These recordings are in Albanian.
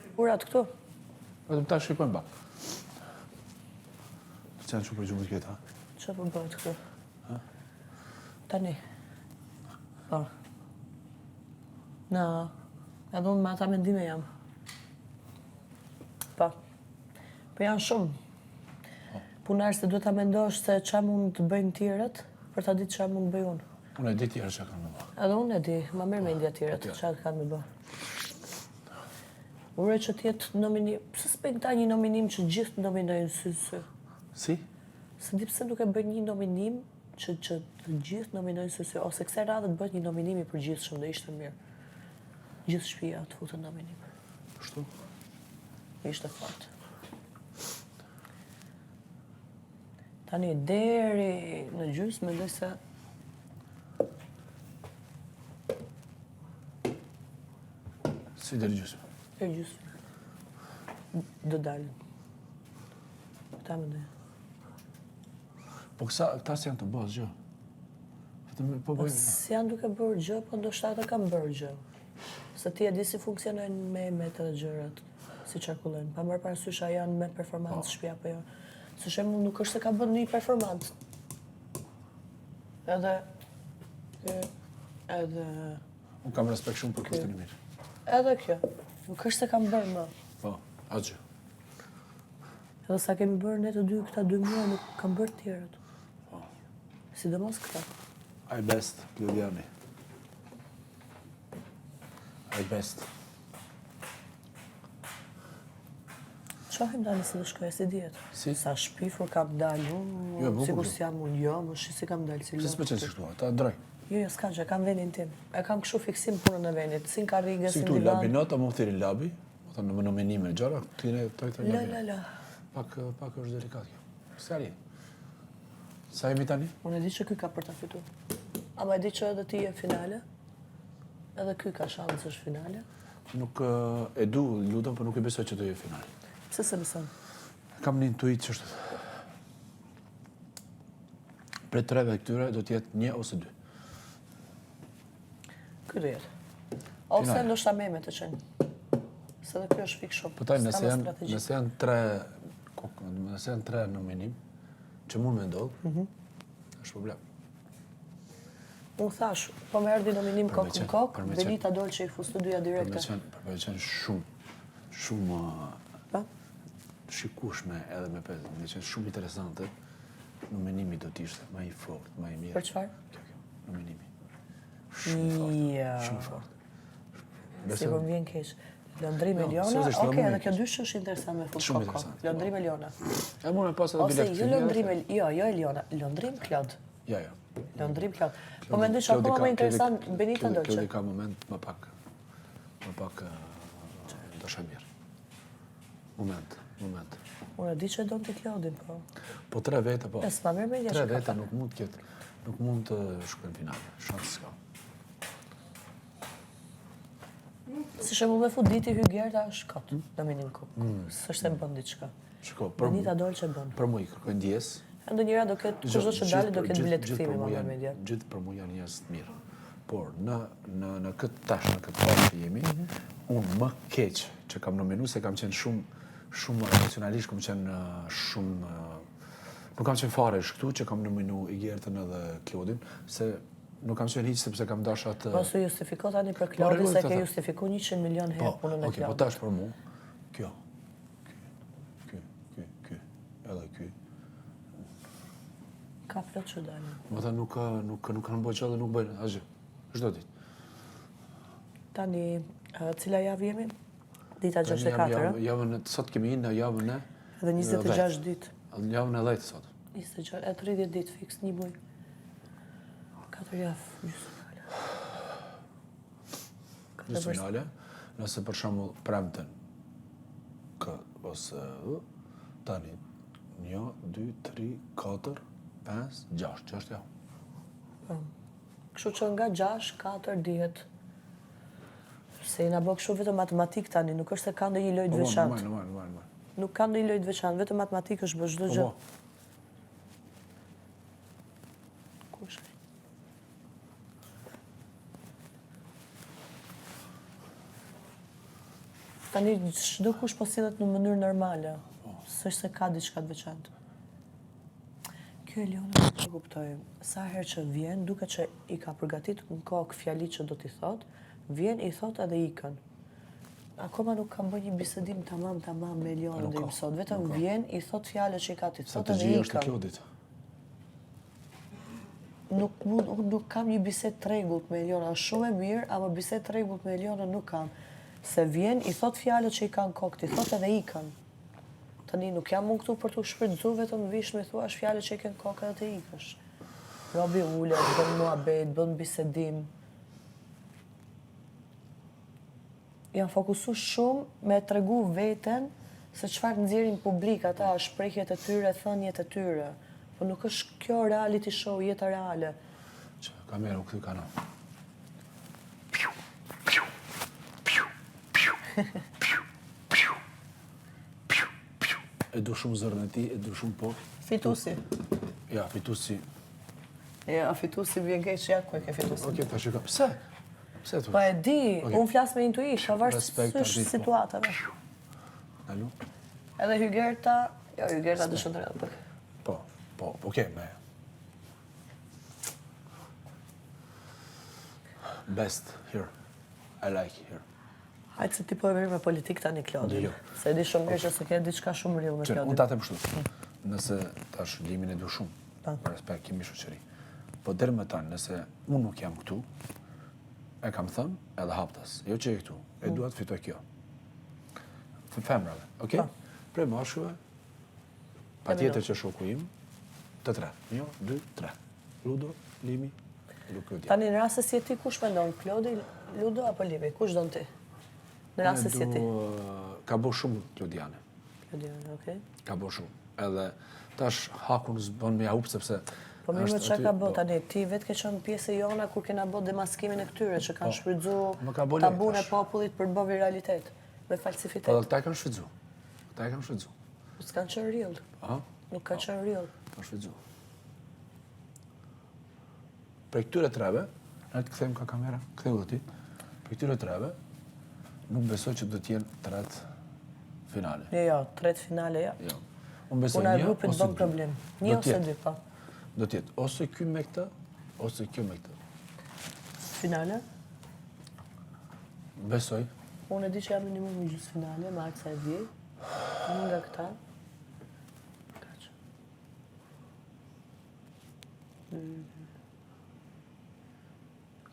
Figurat këtu. Vetëm ta shikojmë pak. Çan çu për gjumë këta. Çfarë po bëhet këtu? Tani. Po. Edhe unë me ata mendime jam. Po. Po janë shumë. Punarë se duhet ta mendosh se ç'a mund të bëjnë tjerët për ta ditë ç'a mund të bëj unë. Unë e di tjerë ç'a kanë me bë. Edhe unë e di, ma merr mendja tjerët ç'a kanë me bë. Uroj që t'jetë nominim, pse s'bën këta një nominim që gjithë nominojnë sy. Si? Se di pse nuk e bëjnë një nominim që të gjithë nominojnë sy, ose kësaj radhe të bëhet një nominim i përgjithshëm dhe ishte mirë. Gjithë shtëpia të futën nominim. Kështu? Ishte fort. Tani deri në gjysmë mendoj se Si deri gjysmë? Deri gjysmë. Do dalin. Ta mendoj. Po këta si janë të bëjë gjë? Po janë duke bërë gjë, po ndoshta ata kanë bërë gjë. Se ti e di si funksionojnë me metët e gjërat, si qarkullojnë. Pa marrë parasysh a janë me performancë shtëpi apo jo. Së shembull nuk është se ka bërë një performancë. Edhe unë kam respekt shumë për këtë një mirë. Edhe kjo. Nuk është se kam bërë më. Po, atë gjë. Edhe sa kemi bërë ne të dy këta 2 muaj nuk kam bërë tjerët. Po. Sidomos këta. I best, Klodiani. I best. Shohim tani se do shkoj, si dihet. Si? Sa shpifur kam dalë, sikur si jam unë, jo, më shi si kam dalë si Pse s'pëlqen si kështu, ta ndroj. Jo, s'ka gjë, kam vendin tim. E kam kështu fiksim punën e vendit, si në karrige, Si si në këtu divan. labinot, a më thiri labi, në më nominime gjara, këtine tojtë labi. La. Pak është delikat kjo. Sari. Sa jemi tani? Unë e di që ky ka për ta fitu. Ama e di që edhe ti je finale, edhe ky ka shansë është finale. Nuk e du, lutem, për nuk e besoj që do je finale. Pse se beson? Kam një intuit që është... Pre 3 këtyre do t'jetë 1 ose 2. Ky do jetë. Ose ndoshta Mehmet të qenë. Se dhe kjo është pikë shumë. Po taj, nëse janë 3 nominim, që mund me ndodhë, është problem. Unë thash, po me erdi nominim kokë në kokë, Benita Dolë që i fu studia direkte. Për me qenë shumë shikushme edhe me qenë shumë interesante, nominimi do t'ishte ma i fort, ma i mirë. Për qëfar? Kjo, nominimi. Shumë fort. Si për më vjen keq. Lëndri Miliona, oke, edhe kjo dyshë është interesant me fut kokë. Lëndri Miliona. E mune pas edhe bilet Ose, jo Eliona, Lëndrim Klod. Jo. Lëndrim Klod. Po me ndysh akoma më interesant Benita Dolce. Klodi ka moment më pak ndosha mirë. Moment. Unë e di që do në të Klodin, po. Po 3 vete, po. E s'ma mirë me një 3 vete nuk mund të shkojnë finale. Shansë s'ka. Si shembull me fut diti Hygerta është kot, nominim kokë. S'është e bën diçka. Shiko, Benita Dolce bën. Për mu i kërkoj ndjes. Ndonjëra do ketë, kushdo që dalë do ketë bilet kthimi me media. Gjithë për mu janë njerëz të mirë. Por në këtë tash, në këtë fazë që jemi, unë më keq që kam nominu se kam qenë shumë emocionalisht, kam qenë shumë nuk kam qenë fare këtu që kam nominu Hygertën edhe Klodin, se nuk kam qenë hiq sepse kam dash atë... Po su justifiko tani për Klodin se ke justifiku 100 milion herë punën e Klodit. Po tash për mu, kjo, edhe ky. Ka plot që dalin. Më ta nuk kanë bëjë që dhe nuk bëjnë, asgjë, çdo ditë. Tani, cila javë jemi? Dita 64, javën sot kemi në javën e... Edhe 26 ditë. Javën e 10 sot. 26, e 30 ditë fix, një muaj. 4 javë, gjysmë finale, nëse për shembull premten ose tani 1, 2, 3, 4, 5, 6 javë. Kështu që nga 6, 4 dihet. Se i na bë kështu vetëm matematik tani, nuk është se ka ndonjë lojë të veçantë. Normal. Nuk ka ndonjë lojë të veçantë, vetëm matematik është bërë çdo gjë. Ku është? Tani çdo kush po sillet në mënyrë normale. S'është se ka diçka të veçantë. Kjo Eliona nuk e kuptoj. Sa herë që vjen, duke që i ka përgatitur në kokë fjali që do t'i thot, vjen, i thot edhe ikën. Akoma nuk kam bërë një bisedim tamam me Eliona dhe i mësot. Vetëm vjen, i thot fjalët që i ka t'i thot edhe ikën. Është Klodit. Nuk kam një bisedë t'rregullt me Eliona. Është shumë e mirë, ama bisedë t'rregullt me Eliona nuk kam. Se vjen, i thot fjalët që i ka në kokë, i thot edhe ikën. Tani nuk jam unë këtu për t'u shfrytzu, vetëm vish me thuash fjalët që i ke në kokë edhe të ikësh. Robi ulet, bën muhabet, bën bisedim. Janë fokusu shumë me tregu veten se çfarë nxjerrin publik ata, shprehjet e tyre, thënjet e tyre. Po nuk është kjo reality show, jeta reale. Që kamera u kthy kanal. E du shumë zërën e ti, e du shumë po. Fitusi. Ja, fitusi. Ja, fitusi vjen keq ja ku e ke fitusin. Okej, ta shikoj. Pse? Pse thua? Po e di, unë flas me intuish, pavarësisht situatave. Alu? Edhe Hygerta, jo Hygerta dëshon të rreth. Po, okej, me. Best here. I like here. Hajtë se ti po e mirë me politik tani, Klodi. Jo. Se di shumë mirë që se ke diçka shumë rrillë me Klodin. Unë ta them kështu. Nëse tash limin e du shumë, për respekt kemi shoqëri. Po deri më tani, nëse unë nuk jam këtu, e kam thënë edhe haptas. Jo që e këtu, e dua të fitoj kjo. Femrave, okej? Prej mashkuve, patjetër që shoku im, të tre. 1, 2, 3. Ludo, Limi, Ludo. Tani në rast se si e ti, kush mendon? Klodi, Ludo apo Limi? Kush don ti? Në rast se si e ti? Ka bo shumë Klodiane. Klodiane, okej. Ka bo shumë. Edhe tash hakun s'bën me ja up sepse po mirë më çka ka bë tani? Ti vetë ke qenë pjesë e jona kur kena bë demaskimin e këtyre që kanë shfrytzu tabun e popullit për bë viralitet me falsifitet. Po ata kanë shfrytzu. Ata e kanë shfrytzu. S'kan qenë real. Nuk kanë qenë real. Kanë shfrytzu. Për këtyre treve, ne të kthejmë ka kamera, ktheu ti. Për këtyre treve nuk besoj që do të jenë 3 finale. Jo, 3 finale ja. Jo. Unë besoj një grupit bën problem. Një ose 2 pa. Do të jetë ose ky me këtë, ose kjo me këtë. Finale? Besoj. Unë e di që jam minimum një gjysmë finale, me aksa e vjej. Unë nga këta. Kaq.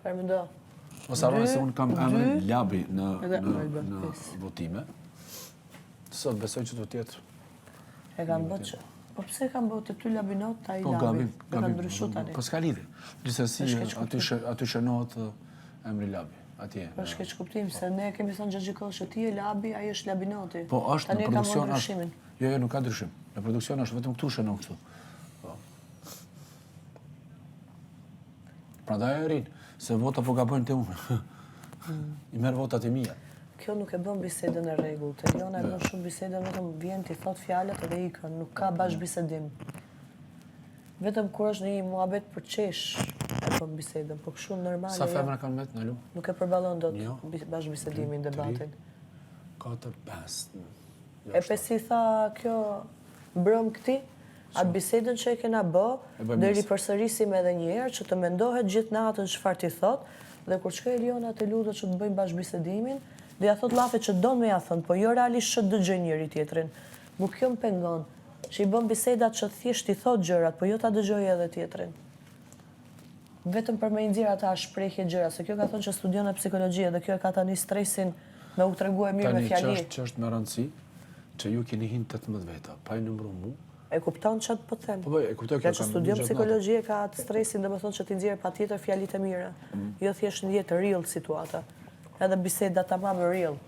Kërë më do? Mos harroni se unë kam emrin Labi në votime. Sot besoj që do të jetë. E kanë bërë që. Po pse kanë bërë të ty Labinot, ta i Labi? Me kanë ndryshu tani. Po s'ka lidhje. Gjithsesi aty shënohet emri Labi. Atje. Po shkeq kuptim, se ne kemi thënë gjatë gjithkohës që ti je Labi, ai është Labinoti. Po është në produksion është. Jo, nuk ka ndryshim. Në produksion është vetëm këtu shënon kështu. Po. Prandaj e rin, se vota po gabojnë te unë. I merr votat e mia. Kjo nuk e bën bisedën e rregullt. Eliona e bën shumë bisedën, vetëm vjen ti thot fjalët edhe ikën, nuk ka bash bisedim. Vetëm kur është në një muhabet për qesh e bën bisedën, po kështu normale. Sa femra kanë met në lu? Nuk e përballon dot bash bisedimin, debatin. 4, 5. E pesi tha kjo mbrëm këti, atë bisedën që e kena bë, dhe ripërsërisim edhe një herë që të mendohet gjithë natën çfarë ti thot, dhe kur shkoj Eliona te Ludo që të bëjmë bash bisedimin, dhe ja thot llafe që don me ja thënë, po jo realisht që dëgjoj njëri tjetrin. Nuk kjo më pengon, që i bën bisedat që thjesht i thot gjërat, po jo ta dëgjoj edhe tjetrin. Vetëm për me i nxjerr ata shprehje gjëra, se kjo ka thënë që studion e psikologjia dhe kjo e ka tani stresin me u tregu e mirë me fjali. Tani që është me rëndësi, që ju keni hin 18 veta, pa i nëmru mu. E kupton çat po them. Po e kuptoj kjo. Që studion psikologjie ka atë stresin, domethënë që ti nxjerr patjetër fjalitë e mira. Jo thjesht në jetë real situata. Edhe biseda tamam real.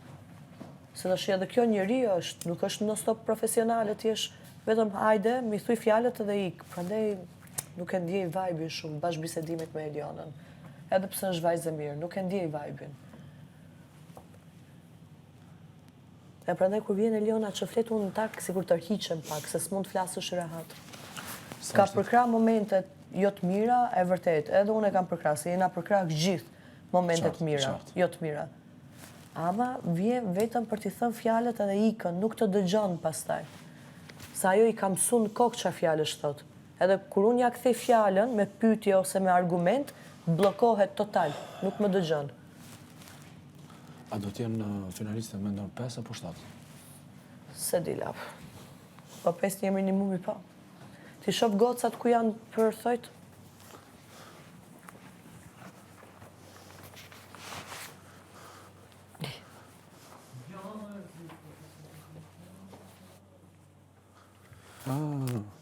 Se tash edhe kjo njeri është, nuk është non stop profesionale, ti je vetëm hajde, mi thuj fjalët edhe ik. Prandaj nuk e ndjej vibe-in shumë bash bisedimet me Elionën. Edhe pse është vajzë e mirë, nuk e ndjej vibe-in. E prandaj kur vjen Eliona që flet unë në tak, sikur të rhiqem pak, se s'mund të flasësh rehat. Ka përkrah momentet jo të mira, e vërtet, edhe unë e kam përkrah, se jena përkrah gjithë momentet mira, jo të mira. Ama vjen vetëm për t'i thënë fjalët edhe ikën, nuk të dëgjon pastaj. Sa ajo i ka mësu në kokë çfarë fjalësh thot. Edhe kur unë ja kthej fjalën me pyetje ose me argument, bllokohet total, nuk më dëgjon. A do t'jenë finalistët me ndonjë 5 apo 7? Se di lap. Po 5 një minimumi pa. Ti shoh gocat ku janë për thojt? Ah.